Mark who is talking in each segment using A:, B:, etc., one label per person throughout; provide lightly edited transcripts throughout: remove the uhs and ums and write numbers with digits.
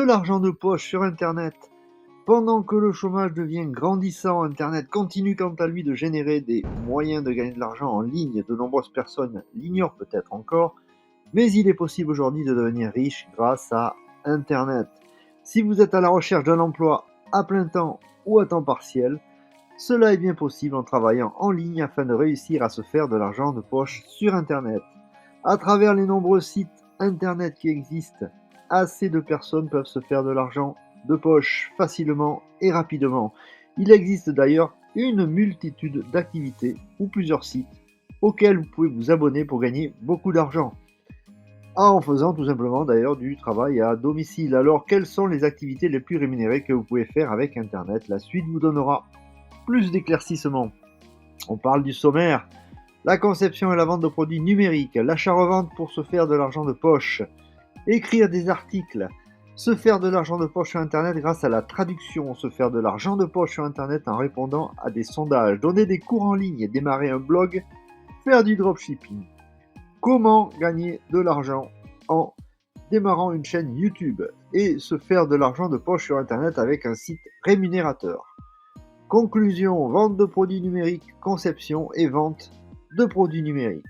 A: l'argent de poche sur Internet. Pendant que le chômage devient grandissant, Internet continue quant à lui de générer des moyens de gagner de l'argent en ligne. De nombreuses personnes l'ignorent peut-être encore, mais il est possible aujourd'hui de devenir riche grâce à Internet. Si vous êtes à la recherche d'un emploi à plein temps ou à temps partiel, cela est bien possible en travaillant en ligne afin de réussir à se faire de l'argent de poche sur Internet. À travers les nombreux sites Internet qui existent, assez de personnes peuvent se faire de l'argent de poche facilement et rapidement. Il existe d'ailleurs une multitude d'activités ou plusieurs sites auxquels vous pouvez vous abonner pour gagner beaucoup d'argent, en faisant tout simplement d'ailleurs du travail à domicile. Alors, quelles sont les activités les plus rémunérées que vous pouvez faire avec Internet? La suite vous donnera plus d'éclaircissements. On parle du sommaire, la conception et la vente de produits numériques, l'achat-revente pour se faire de l'argent de poche, écrire des articles, se faire de l'argent de poche sur Internet grâce à la traduction, se faire de l'argent de poche sur Internet en répondant à des sondages, donner des cours en ligne, démarrer un blog, faire du dropshipping. Comment gagner de l'argent en démarrant une chaîne YouTube et se faire de l'argent de poche sur Internet avec un site rémunérateur. Conclusion, vente de produits numériques, conception et vente de produits numériques.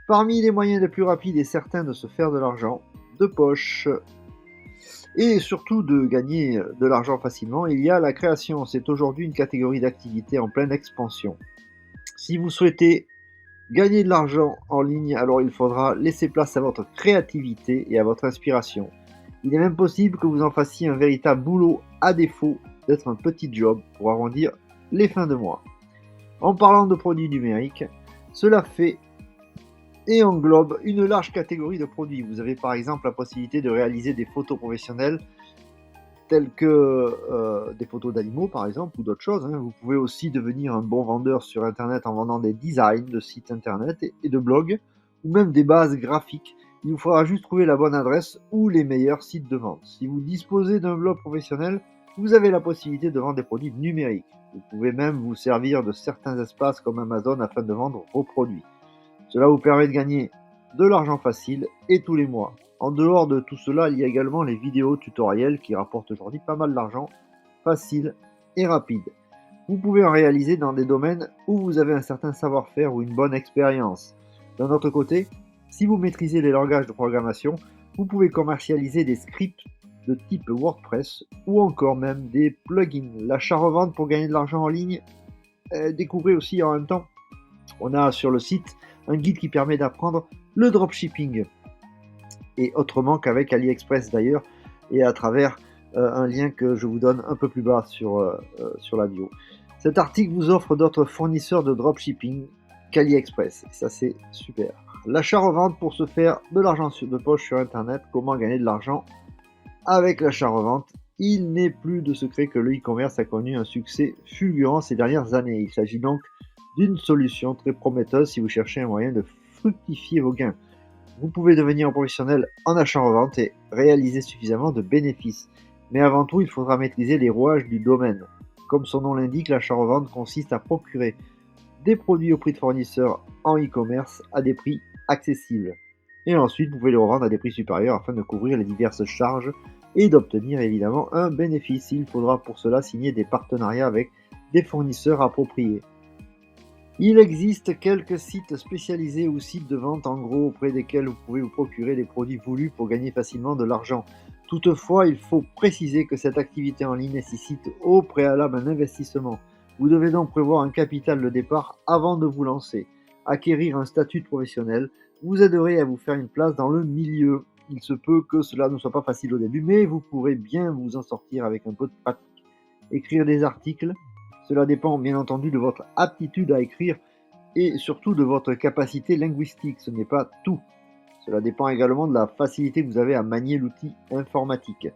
A: Parmi les moyens les plus rapides et certains de se faire de l'argent de poche et surtout de gagner de l'argent facilement, il y a la création. C'est aujourd'hui une catégorie d'activité en pleine expansion. Si vous souhaitez gagner de l'argent en ligne, alors il faudra laisser place à votre créativité et à votre inspiration. Il est même possible que vous en fassiez un véritable boulot à défaut d'être un petit job pour arrondir les fins de mois. En parlant de produits numériques, cela fait et englobe une large catégorie de produits. Vous avez par exemple la possibilité de réaliser des photos professionnelles telles que des photos d'animaux par exemple ou d'autres choses. Vous pouvez aussi devenir un bon vendeur sur Internet en vendant des designs de sites Internet et de blogs ou même des bases graphiques. Il vous faudra juste trouver la bonne adresse ou les meilleurs sites de vente. Si vous disposez d'un blog professionnel, vous avez la possibilité de vendre des produits numériques. Vous pouvez même vous servir de certains espaces comme Amazon afin de vendre vos produits. Cela vous permet de gagner de l'argent facile et tous les mois. En dehors de tout cela, il y a également les vidéos tutoriels qui rapportent aujourd'hui pas mal d'argent, facile et rapide. Vous pouvez en réaliser dans des domaines où vous avez un certain savoir-faire ou une bonne expérience. D'un autre côté, si vous maîtrisez les langages de programmation, vous pouvez commercialiser des scripts de type WordPress ou encore même des plugins. L'achat-revente pour gagner de l'argent en ligne, découvrez aussi en même temps. On a sur le site un guide qui permet d'apprendre le dropshipping et autrement qu'avec AliExpress d'ailleurs et à travers un lien que je vous donne un peu plus bas sur la bio. Cet article vous offre d'autres fournisseurs de dropshipping qu'AliExpress et ça c'est super. L'achat-revente pour se faire de l'argent de poche sur Internet, comment gagner de l'argent avec l'achat-revente. Il n'est plus de secret que le e-commerce a connu un succès fulgurant ces dernières années. Il s'agit donc d'une solution très prometteuse si vous cherchez un moyen de fructifier vos gains. Vous pouvez devenir un professionnel en achat-revente et réaliser suffisamment de bénéfices. Mais avant tout, il faudra maîtriser les rouages du domaine. Comme son nom l'indique, l'achat-revente consiste à procurer des produits au prix de fournisseur en e-commerce à des prix accessibles. Et ensuite, vous pouvez les revendre à des prix supérieurs afin de couvrir les diverses charges et d'obtenir évidemment un bénéfice. Il faudra pour cela signer des partenariats avec des fournisseurs appropriés. Il existe quelques sites spécialisés ou sites de vente en gros auprès desquels vous pouvez vous procurer des produits voulus pour gagner facilement de l'argent. Toutefois, il faut préciser que cette activité en ligne nécessite au préalable un investissement. Vous devez donc prévoir un capital de départ avant de vous lancer. Acquérir un statut de professionnel vous aiderait à vous faire une place dans le milieu. Il se peut que cela ne soit pas facile au début, mais vous pourrez bien vous en sortir avec un peu de pratique. Écrire des articles, cela dépend bien entendu de votre aptitude à écrire et surtout de votre capacité linguistique. Ce n'est pas tout. Cela dépend également de la facilité que vous avez à manier l'outil informatique.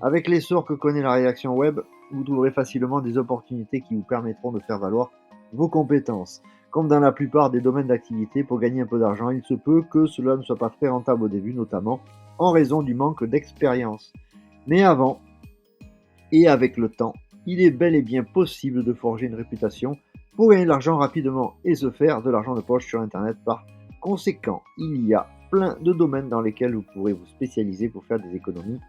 A: Avec l'essor que connaît la rédaction web, vous trouverez facilement des opportunités qui vous permettront de faire valoir vos compétences. Comme dans la plupart des domaines d'activité, pour gagner un peu d'argent, il se peut que cela ne soit pas très rentable au début, notamment en raison du manque d'expérience. Mais avant et avec le temps, il est bel et bien possible de forger une réputation pour gagner de l'argent rapidement et se faire de l'argent de poche sur Internet. Par conséquent, il y a plein de domaines dans lesquels vous pourrez vous spécialiser pour faire des économies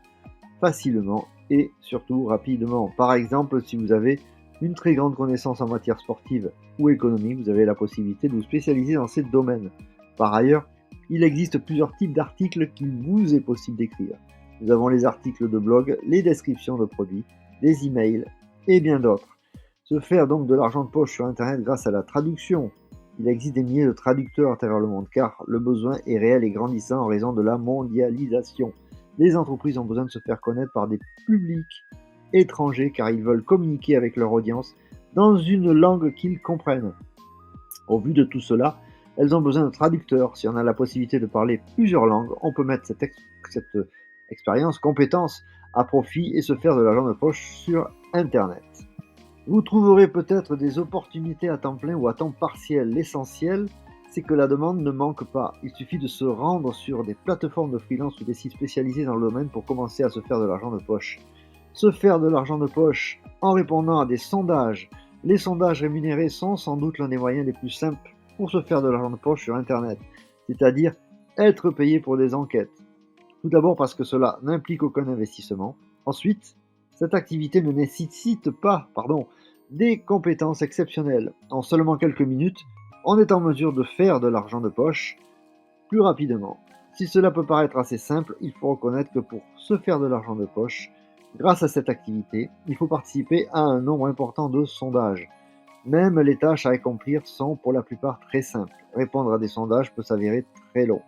A: facilement et surtout rapidement. Par exemple, si vous avez une très grande connaissance en matière sportive ou économique, vous avez la possibilité de vous spécialiser dans ces domaines. Par ailleurs, il existe plusieurs types d'articles qu'il vous est possible d'écrire. Nous avons les articles de blog, les descriptions de produits, les emails et bien d'autres. Se faire donc de l'argent de poche sur Internet grâce à la traduction. Il existe des milliers de traducteurs à travers le monde car le besoin est réel et grandissant en raison de la mondialisation. Les entreprises ont besoin de se faire connaître par des publics étrangers car ils veulent communiquer avec leur audience dans une langue qu'ils comprennent. Au vu de tout cela, elles ont besoin de traducteurs. Si on a la possibilité de parler plusieurs langues, on peut mettre cette expérience, compétence à profit et se faire de l'argent de poche sur Internet. Vous trouverez peut-être des opportunités à temps plein ou à temps partiel. L'essentiel, c'est que la demande ne manque pas. Il suffit de se rendre sur des plateformes de freelance ou des sites spécialisés dans le domaine pour commencer à se faire de l'argent de poche. Se faire de l'argent de poche en répondant à des sondages. Les sondages rémunérés sont sans doute l'un des moyens les plus simples pour se faire de l'argent de poche sur Internet, c'est-à-dire être payé pour des enquêtes. Tout d'abord parce que cela n'implique aucun investissement. Ensuite, cette activité ne nécessite pas des compétences exceptionnelles. En seulement quelques minutes, on est en mesure de faire de l'argent de poche plus rapidement. Si cela peut paraître assez simple, il faut reconnaître que pour se faire de l'argent de poche, grâce à cette activité, il faut participer à un nombre important de sondages. Même les tâches à accomplir sont pour la plupart très simples. Répondre à des sondages peut s'avérer très long.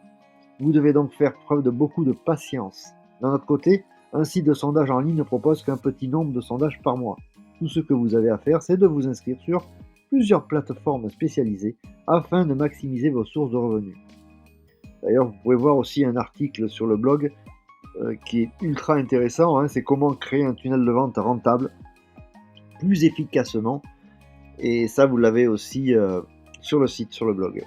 A: Vous devez donc faire preuve de beaucoup de patience. D'un autre côté, un site de sondage en ligne ne propose qu'un petit nombre de sondages par mois. Tout ce que vous avez à faire, c'est de vous inscrire sur plusieurs plateformes spécialisées afin de maximiser vos sources de revenus. D'ailleurs, vous pouvez voir aussi un article sur le blog qui est ultra intéressant. C'est comment créer un tunnel de vente rentable plus efficacement. Et ça, vous l'avez aussi sur le site, sur le blog.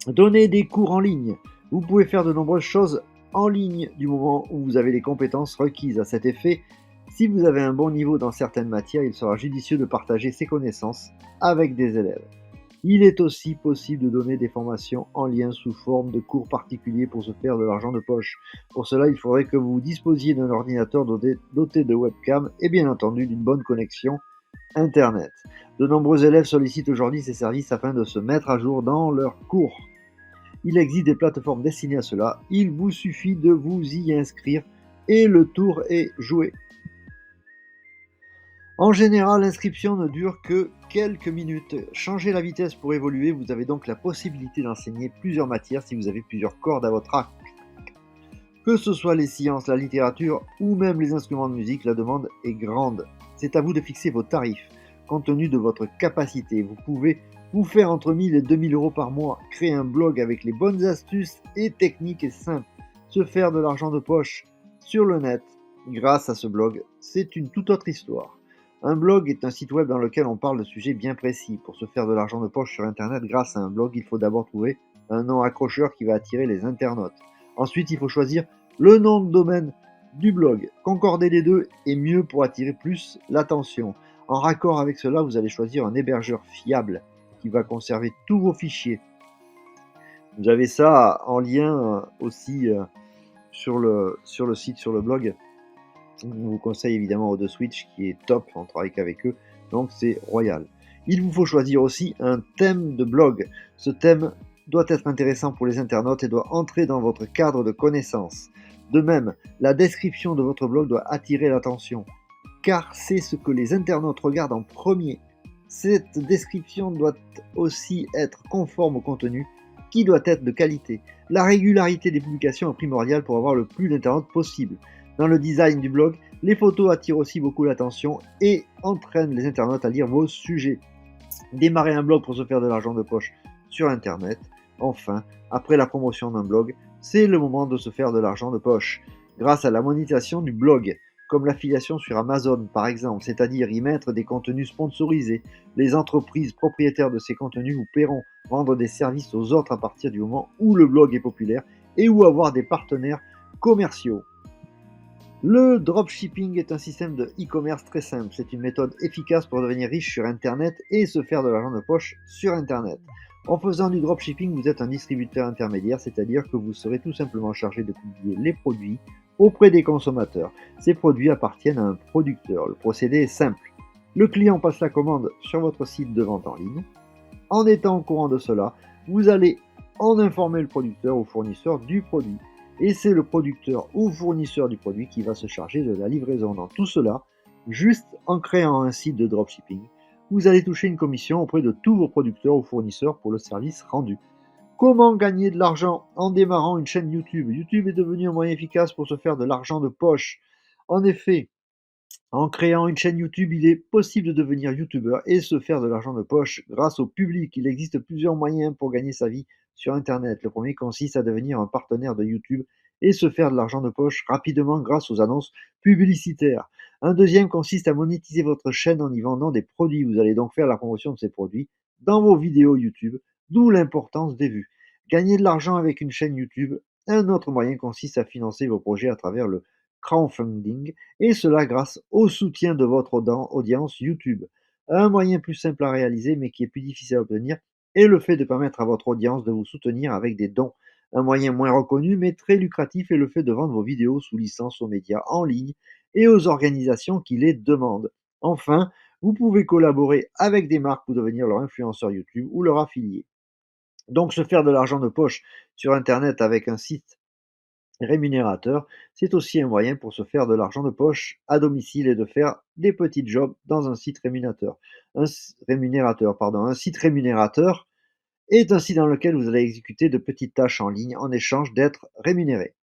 A: Donner des cours en ligne. Vous pouvez faire de nombreuses choses en ligne du moment où vous avez les compétences requises. À cet effet, si vous avez un bon niveau dans certaines matières, il sera judicieux de partager ces connaissances avec des élèves. Il est aussi possible de donner des formations en lien sous forme de cours particuliers pour se faire de l'argent de poche. Pour cela, il faudrait que vous disposiez d'un ordinateur doté de webcam et bien entendu d'une bonne connexion Internet. De nombreux élèves sollicitent aujourd'hui ces services afin de se mettre à jour dans leurs cours. Il existe des plateformes destinées à cela, il vous suffit de vous y inscrire et le tour est joué. En général, l'inscription ne dure que quelques minutes. Changez la vitesse pour évoluer, vous avez donc la possibilité d'enseigner plusieurs matières si vous avez plusieurs cordes à votre arc. Que ce soit les sciences, la littérature ou même les instruments de musique, la demande est grande. C'est à vous de fixer vos tarifs. Compte tenu de votre capacité, vous pouvez vous faire entre 1000 et 2000 euros par mois, créer un blog avec les bonnes astuces et techniques et simples, se faire de l'argent de poche sur le net grâce à ce blog, c'est une toute autre histoire. Un blog est un site web dans lequel on parle de sujets bien précis. Pour se faire de l'argent de poche sur Internet grâce à un blog, il faut d'abord trouver un nom accrocheur qui va attirer les internautes. Ensuite, il faut choisir le nom de domaine du blog. Concorder les deux est mieux pour attirer plus l'attention. En raccord avec cela, vous allez choisir un hébergeur fiable qui va conserver tous vos fichiers. Vous avez ça en lien aussi sur le site, sur le blog. On vous conseille évidemment OdeSwitch qui est top, on travaille qu'avec eux, donc c'est royal. Il vous faut choisir aussi un thème de blog. Ce thème doit être intéressant pour les internautes et doit entrer dans votre cadre de connaissances. De même, la description de votre blog doit attirer l'attention, car c'est ce que les internautes regardent en premier. Cette description doit aussi être conforme au contenu, qui doit être de qualité. La régularité des publications est primordiale pour avoir le plus d'internautes possible. Dans le design du blog, les photos attirent aussi beaucoup l'attention et entraînent les internautes à lire vos sujets. Démarrer un blog pour se faire de l'argent de poche sur Internet. Enfin, après la promotion d'un blog, c'est le moment de se faire de l'argent de poche. Grâce à la monétisation du blog, comme l'affiliation sur Amazon par exemple, c'est-à-dire y mettre des contenus sponsorisés. Les entreprises propriétaires de ces contenus vous paieront vendre des services aux autres à partir du moment où le blog est populaire et ou avoir des partenaires commerciaux. Le dropshipping est un système de e-commerce très simple. C'est une méthode efficace pour devenir riche sur Internet et se faire de l'argent de poche sur Internet. En faisant du dropshipping, vous êtes un distributeur intermédiaire, c'est-à-dire que vous serez tout simplement chargé de publier les produits auprès des consommateurs. Ces produits appartiennent à un producteur. Le procédé est simple. Le client passe la commande sur votre site de vente en ligne. En étant au courant de cela, vous allez en informer le producteur ou fournisseur du produit. Et c'est le producteur ou fournisseur du produit qui va se charger de la livraison. Dans tout cela, juste en créant un site de dropshipping, vous allez toucher une commission auprès de tous vos producteurs ou fournisseurs pour le service rendu. Comment gagner de l'argent en démarrant une chaîne YouTube? YouTube est devenu un moyen efficace pour se faire de l'argent de poche. En effet, en créant une chaîne YouTube, il est possible de devenir youtubeur et se faire de l'argent de poche grâce au public. Il existe plusieurs moyens pour gagner sa vie sur Internet. Le premier consiste à devenir un partenaire de YouTube et se faire de l'argent de poche rapidement grâce aux annonces publicitaires. Un deuxième consiste à monétiser votre chaîne en y vendant des produits. Vous allez donc faire la promotion de ces produits dans vos vidéos YouTube, d'où l'importance des vues. Gagner de l'argent avec une chaîne YouTube. Un autre moyen consiste à financer vos projets à travers le crowdfunding, et cela grâce au soutien de votre audience YouTube. Un moyen plus simple à réaliser, mais qui est plus difficile à obtenir, est le fait de permettre à votre audience de vous soutenir avec des dons. Un moyen moins reconnu, mais très lucratif, est le fait de vendre vos vidéos sous licence aux médias en ligne et aux organisations qui les demandent. Enfin, vous pouvez collaborer avec des marques pour devenir leur influenceur YouTube ou leur affilié. Donc, se faire de l'argent de poche sur Internet avec un site rémunérateur, c'est aussi un moyen pour se faire de l'argent de poche à domicile et de faire des petits jobs dans un site rémunérateur. Un site rémunérateur est un site dans lequel vous allez exécuter de petites tâches en ligne en échange d'être rémunéré.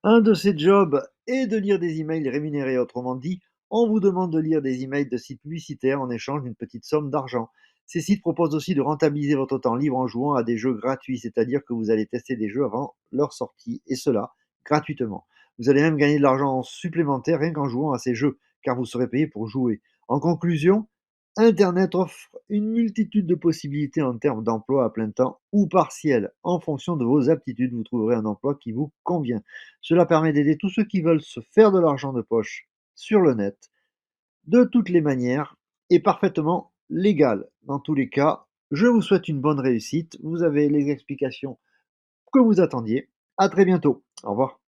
A: Un de ces jobs est de lire des emails rémunérés, autrement dit, on vous demande de lire des emails de sites publicitaires en échange d'une petite somme d'argent. Ces sites proposent aussi de rentabiliser votre temps libre en jouant à des jeux gratuits, c'est-à-dire que vous allez tester des jeux avant leur sortie, et cela gratuitement. Vous allez même gagner de l'argent supplémentaire rien qu'en jouant à ces jeux, car vous serez payé pour jouer. En conclusion, Internet offre une multitude de possibilités en termes d'emploi à plein temps ou partiel. En fonction de vos aptitudes, vous trouverez un emploi qui vous convient. Cela permet d'aider tous ceux qui veulent se faire de l'argent de poche sur le net, de toutes les manières, et parfaitement légal. Dans tous les cas, je vous souhaite une bonne réussite. Vous avez les explications que vous attendiez. À très bientôt. Au revoir.